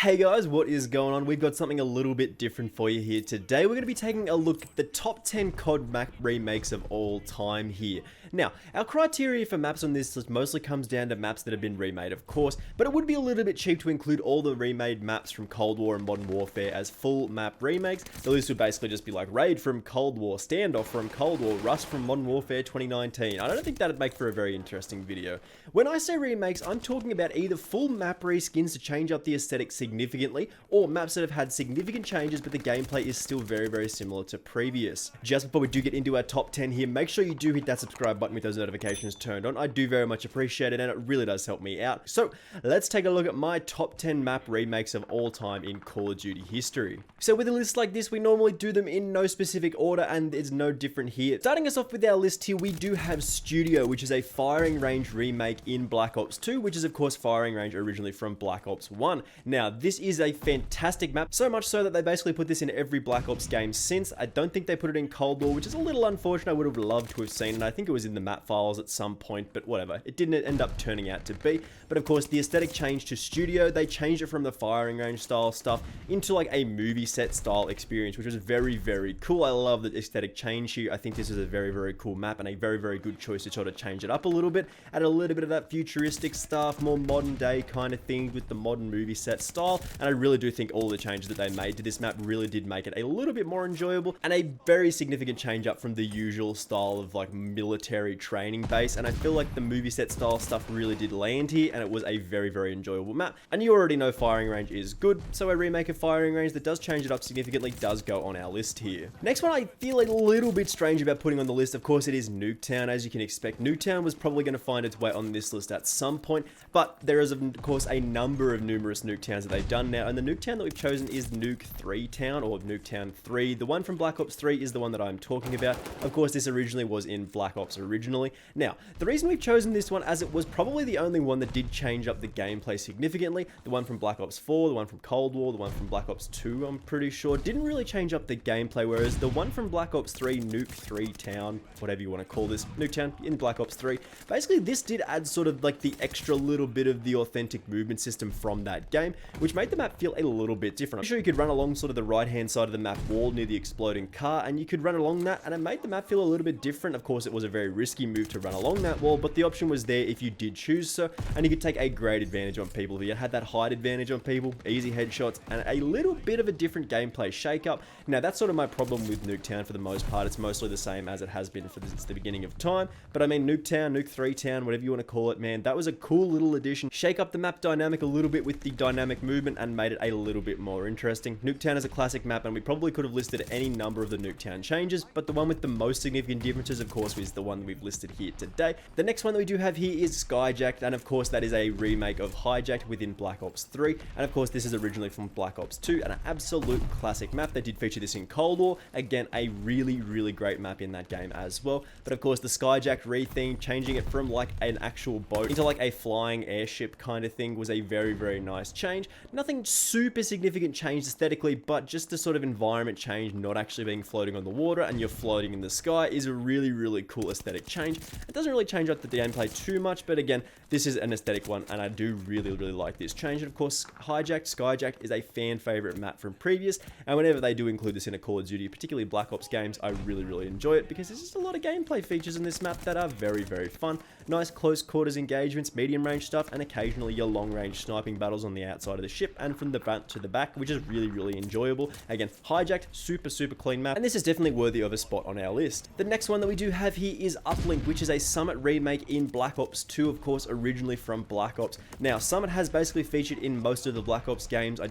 Hey guys, what is going on? We've got something a little bit different for you here today. We're going to be taking a look at the top 10 COD map remakes of all time here. Now, our criteria for maps on this list mostly comes down to maps that have been remade, of course, but it would be a little bit cheap to include all the remade maps from Cold War and Modern Warfare as full map remakes. The list would basically just be like Raid from Cold War, Standoff from Cold War, Rust from Modern Warfare 2019. I don't think that'd make for a very interesting video. When I say remakes, I'm talking about either full map reskins to change up the aesthetic significantly, or maps that have had significant changes but the gameplay is still very similar to previous. Just before we do get into our top 10 here, make sure you do hit that subscribe button with those notifications turned on. I do very much appreciate it and it really does help me out. So let's take a look at my top 10 map remakes of all time in Call of Duty history. So with a list like this, we normally do them in no specific order and it's no different here. Starting us off with our list here, we do have Studio, which is a firing range remake in Black Ops 2, which is of course firing range originally from Black Ops 1. Now, this is a fantastic map, so much so that they basically put this in every Black Ops game since. I don't think they put it in Cold War, which is a little unfortunate. I would have loved to have seen it. I think it was in the map files at some point, but whatever. It didn't end up turning out to be. But of course, the aesthetic changed to Studio. They changed it from the firing range style stuff into like a movie set style experience, which was very cool. I love the aesthetic change here. I think this is a very cool map and a very good choice to sort of change it up a little bit, add a little bit of that futuristic stuff, more modern day kind of thing with the modern movie set style. And I really do think all the changes that they made to this map really did make it a little bit more enjoyable and a very significant change up from the usual style of like military training base. And I feel like the movie set style stuff really did land here and it was a very enjoyable map. And you already know firing range is good, so a remake of firing range that does change it up significantly does go on our list here. Next one I feel a little bit strange about putting on the list, of course it is Nuketown. As you can expect, Nuketown was probably going to find its way on this list at some point, but there is of course a number of numerous Nuketowns that they've done now, and the Nuketown that we've chosen is Nuke 3 Town, or Nuketown 3. The one from Black Ops 3 is the one that I'm talking about. Of course, this originally was in Black Ops originally. Now, the reason we've chosen this one, as it was probably the only one that did change up the gameplay significantly, the one from Black Ops 4, the one from Cold War, the one from Black Ops 2, I'm pretty sure, didn't really change up the gameplay, whereas the one from Black Ops 3, Nuke 3 Town, whatever you want to call this, Nuketown in Black Ops 3, basically this did add sort of like the extra little bit of the authentic movement system from that game, which made the map feel a little bit different. I'm sure you could run along sort of the right hand side of the map wall near the exploding car, and you could run along that, and it made the map feel a little bit different. Of course, it was a very risky move to run along that wall, but the option was there if you did choose so, and you could take a great advantage on people. You had that height advantage on people, easy headshots, and a little bit of a different gameplay shake-up. Now, that's sort of my problem with Nuketown for the most part. It's mostly the same as it has been since the beginning of time, but I mean, Nuketown, Nuke 3 Town, whatever you want to call it, man, that was a cool little addition. Shake up the map dynamic a little bit with the dynamic movement and made it a little bit more interesting. Nuketown is a classic map, and we probably could have listed any number of the Nuketown changes, but the one with the most significant differences, of course, is the one that we've listed here today. The next one that we do have here is Skyjacked, and of course, that is a remake of Hijacked within Black Ops 3, and of course, this is originally from Black Ops 2, and an absolute classic map. They did feature this in Cold War. Again, a really great map in that game as well. But of course, the Skyjacked re-theme, changing it from like an actual boat into like a flying airship kind of thing, was a very nice change. Nothing super significant changed aesthetically, but just the sort of environment change, not actually being floating on the water and you're floating in the sky, is a really cool aesthetic change. It doesn't really change up the gameplay too much, but again, this is an aesthetic one, and I do really like this change. And of course, Skyjacked is a fan favorite map from previous, and whenever they do include this in a Call of Duty, particularly Black Ops games, I really enjoy it because there's just a lot of gameplay features in this map that are very fun. Nice close quarters engagements, medium range stuff, and occasionally your long range sniping battles on the outside of the ship and from the front to the back, which is really enjoyable. Again, Hijacked, super clean map, and this is definitely worthy of a spot on our list. The next one that we do have here is Uplink, which is a Summit remake in Black Ops 2, of course, originally from Black Ops. Now, Summit has basically featured in most of the Black Ops games. I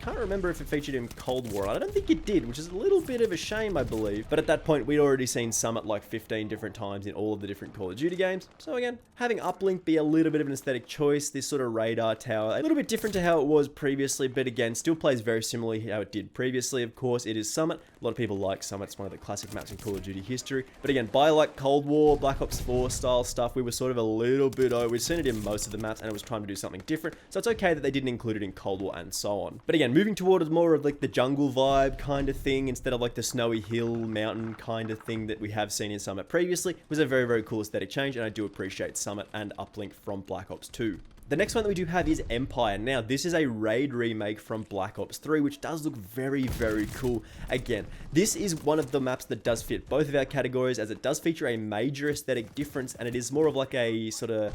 can't remember if it featured in Cold War. I don't think it did, which is a little bit of a shame, I believe. But at that point, we'd already seen Summit like 15 different times in all of the different Call of Duty games. So again, having Uplink be a little bit of an aesthetic choice, this sort of radar tower, a little bit different to how it was previously, but again, still plays very similarly how it did previously. Of course, it is Summit. A lot of people like Summit. It's one of the classic maps in Call of Duty history. But again, by like Cold War, Black Ops 4 style stuff, we were sort of a little bit, we'd seen it in most of the maps, and it was trying to do something different. So it's okay that they didn't include it in Cold War and so on. But again, again, moving towards more of like the jungle vibe kind of thing instead of like the snowy hill mountain kind of thing that we have seen in Summit previously was a very, very cool aesthetic change, and I do appreciate Summit and Uplink from Black Ops 2. The next one that we do have is Empire. Now, this is a raid remake from Black Ops 3, which does look very, very cool. Again, this is one of the maps that does fit both of our categories, as it does feature a major aesthetic difference, and it is more of like a sort of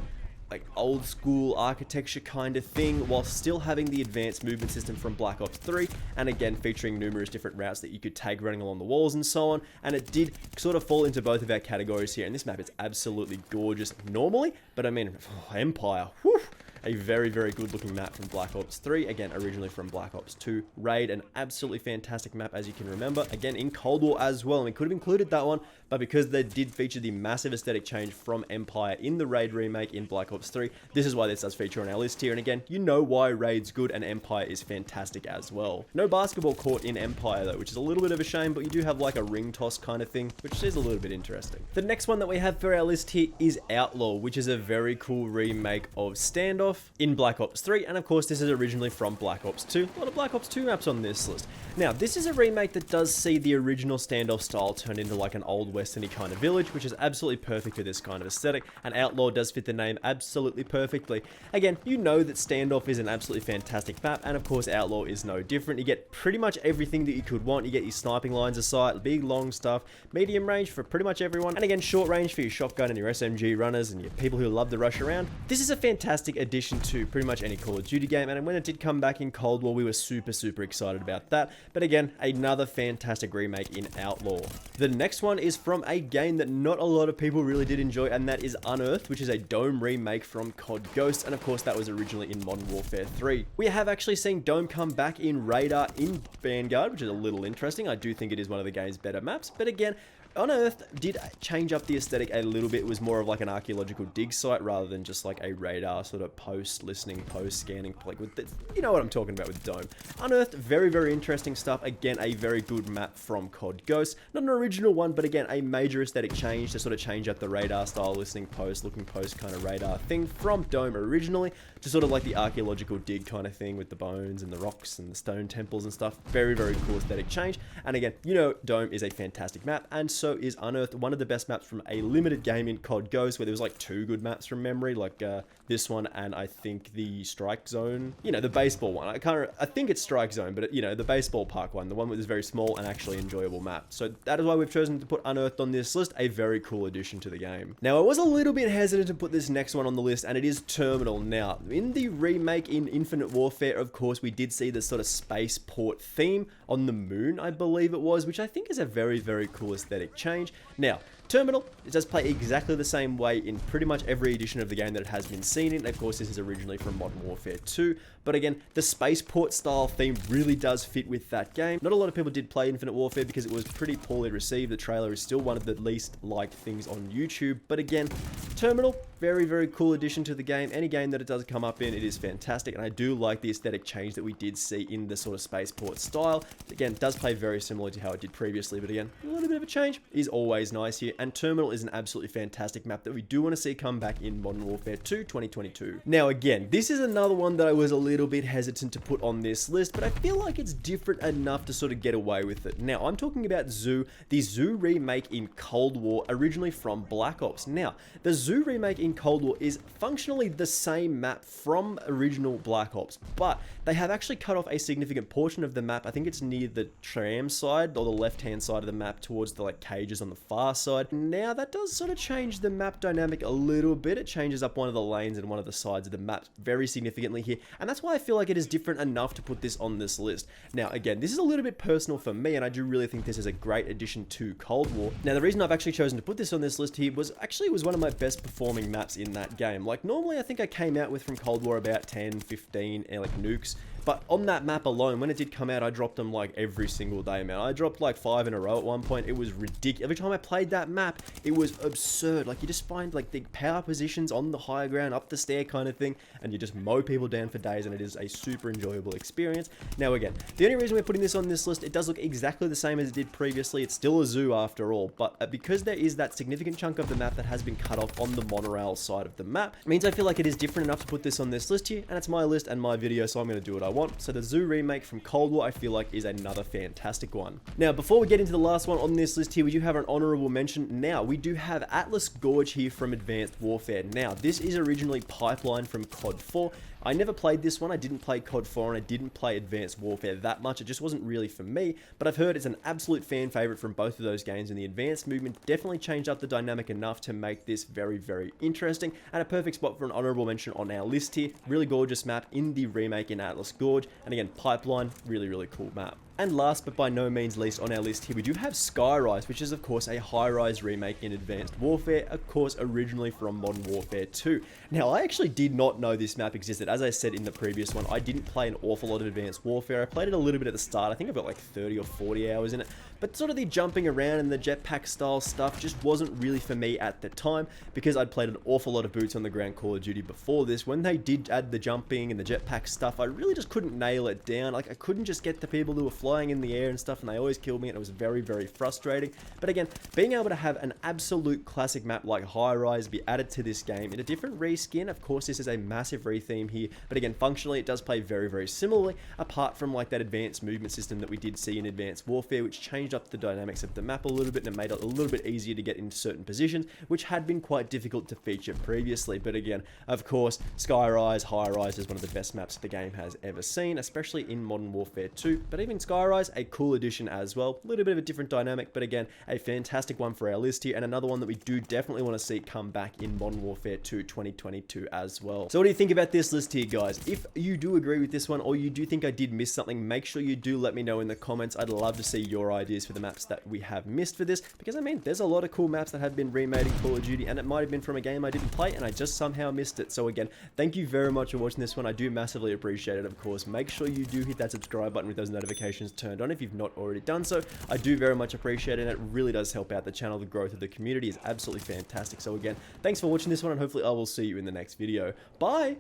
like old school architecture kind of thing, while still having the advanced movement system from Black Ops 3, and again featuring numerous different routes that you could take running along the walls and so on. And it did sort of fall into both of our categories here, and this map is absolutely gorgeous normally, but I mean, Empire, whew, a very, very good looking map from Black Ops 3, again originally from Black Ops 2 Raid, an absolutely fantastic map as you can remember, again in Cold War as well, and we could have included that one, but because they did feature the massive aesthetic change from Empire in the Raid remake in Black Ops 3, this is why this does feature on our list here. And again, you know why Raid's good and Empire is fantastic as well. No basketball court in Empire though, which is a little bit of a shame, but you do have like a ring toss kind of thing, which is a little bit interesting. The next one that we have for our list here is Outlaw, which is a very cool remake of Standoff in Black Ops 3, and of course this is originally from Black Ops 2. A lot of Black Ops 2 maps on this list. Now, this is a remake that does see the original Standoff style turned into like an old westerny kind of village, which is absolutely perfect for this kind of aesthetic, and Outlaw does fit the name absolutely perfectly. Again, you know that Standoff is an absolutely fantastic map, and of course Outlaw is no different. You get pretty much everything that you could want. You get your sniping lines of sight, big long stuff, medium range for pretty much everyone, and again short range for your shotgun and your SMG runners and your people who love to rush around. This is a fantastic addition to pretty much any Call of Duty game, and when it did come back in Cold War, we were super, super excited about that. But again, another fantastic remake in Outlaw. The next one is from a game that not a lot of people really did enjoy, and that is Unearthed, which is a Dome remake from COD Ghosts, and of course that was originally in Modern Warfare 3. We have actually seen Dome come back in Radar in Vanguard, which is a little interesting. I do think it is one of the game's better maps, but again, Unearthed did change up the aesthetic a little bit. It was more of like an archaeological dig site rather than just like a radar sort of post listening, post scanning, like with this, you know what I'm talking about with Dome. Unearthed, very, very interesting stuff. Again, a very good map from COD Ghosts. Not an original one, but again, a major aesthetic change to sort of change up the radar style, listening post, looking post kind of radar thing from Dome originally to sort of like the archaeological dig kind of thing with the bones and the rocks and the stone temples and stuff. Very, very cool aesthetic change. And again, you know, Dome is a fantastic map, and so is Unearthed, one of the best maps from a limited game in COD Ghosts, where there was like two good maps from memory, like this one and I think the Strike Zone, you know, the baseball one. I think it's Strike Zone, but you know, the baseball park one, the one with this very small and actually enjoyable map. So that is why we've chosen to put Unearthed on this list, a very cool addition to the game. Now, I was a little bit hesitant to put this next one on the list, and it is Terminal. Now, in the remake in Infinite Warfare, of course, we did see this sort of spaceport theme on the moon, I believe it was, which I think is a very, very cool aesthetic change. Now, Terminal, it does play exactly the same way in pretty much every edition of the game that it has been seen in. Of course, this is originally from Modern Warfare 2, but again, the spaceport style theme really does fit with that game. Not a lot of people did play Infinite Warfare because it was pretty poorly received. The trailer is still one of the least liked things on YouTube, but again, Terminal, very, very cool addition to the game. Any game that it does come up in, it is fantastic, and I do like the aesthetic change that we did see in the sort of spaceport style. Again, it does play very similar to how it did previously, but again, a little bit of a change is always nice here, and Terminal is an absolutely fantastic map that we do want to see come back in Modern Warfare 2 2022. Now again, this is another one that I was a little bit hesitant to put on this list, but I feel like it's different enough to sort of get away with it. Now, I'm talking about Zoo, the Zoo remake in Cold War, originally from Black Ops. Now, the Zoo remake in Cold War is functionally the same map from original Black Ops, but they have actually cut off a significant portion of the map. I think it's near the tram side, or the left-hand side of the map towards the like cages on the far side. Now, that does sort of change the map dynamic a little bit. It changes up one of the lanes and one of the sides of the map very significantly here, and that's why I feel like it is different enough to put this on this list. Now, again, this is a little bit personal for me, and I do really think this is a great addition to Cold War. Now, the reason I've actually chosen to put this on this list here was actually it was one of my best performing maps in that game. Like, normally I think I came out with from Cold War about 10, 15, like nukes. But on that map alone, when it did come out, I dropped them like every single day, man. I dropped like 5 in a row at one point. It was ridiculous. Every time I played that map, it was absurd. Like, you just find like the power positions on the high ground, up the stair kind of thing, and you just mow people down for days, and it is a super enjoyable experience. Now again, the only reason we're putting this on this list, it does look exactly the same as it did previously. It's still a zoo after all, but because there is that significant chunk of the map that has been cut off on the monorail side of the map, it means I feel like it is different enough to put this on this list here, and it's my list and my video, so I'm going to do what I want. So the Zoo remake from Cold War, I feel like, is another fantastic one. Now, before we get into the last one on this list here, we do have an honorable mention. Now, we do have Atlas Gorge here from Advanced Warfare. Now, this is originally pipelined from COD 4. I never played this one. I didn't play COD 4 and I didn't play Advanced Warfare that much. It just wasn't really for me, but I've heard it's an absolute fan favorite from both of those games, and the advanced movement definitely changed up the dynamic enough to make this very, very interesting, and a perfect spot for an honorable mention on our list here. Really gorgeous map in the remake in Atlas Gorge, and again, Pipeline, really, really cool map. And last but by no means least on our list here, we do have Skyrise, which is of course a high-rise remake in Advanced Warfare, of course originally from Modern Warfare 2. Now, I actually did not know this map existed. As I said in the previous one, I didn't play an awful lot of Advanced Warfare. I played it a little bit at the start. I think I've got like 30 or 40 hours in it. But sort of the jumping around and the jetpack style stuff just wasn't really for me at the time, because I'd played an awful lot of boots on the ground Call of Duty before this. When they did add the jumping and the jetpack stuff, I really just couldn't nail it down. Like, I couldn't just get the people who were flying in the air and stuff, and they always killed me, and it was very, very frustrating. But again, being able to have an absolute classic map like High Rise be added to this game in a different reskin, of course this is a massive retheme here, but again, functionally it does play very, very similarly, apart from like that advanced movement system that we did see in Advanced Warfare, which changed up the dynamics of the map a little bit and made it a little bit easier to get into certain positions, which had been quite difficult to feature previously. But again, of course, Skyrise, High Rise is one of the best maps the game has ever seen, especially in Modern Warfare 2, but even Skyrise, a cool addition as well. A little bit of a different dynamic, but again, a fantastic one for our list here, and another one that we do definitely want to see come back in Modern Warfare 2 2022 as well. So what do you think about this list here, guys? If you do agree with this one, or you do think I did miss something, make sure you do let me know in the comments. I'd love to see your ideas for the maps that we have missed for this, because I mean, there's a lot of cool maps that have been remade in Call of Duty, and it might have been from a game I didn't play, and I just somehow missed it. So again, thank you very much for watching this one. I do massively appreciate it, of course. Make sure you do hit that subscribe button with those notifications turned on if you've not already done so. I do very much appreciate it, and it really does help out the channel. The growth of the community is absolutely fantastic. So again, thanks for watching this one, and hopefully I will see you in the next video. Bye!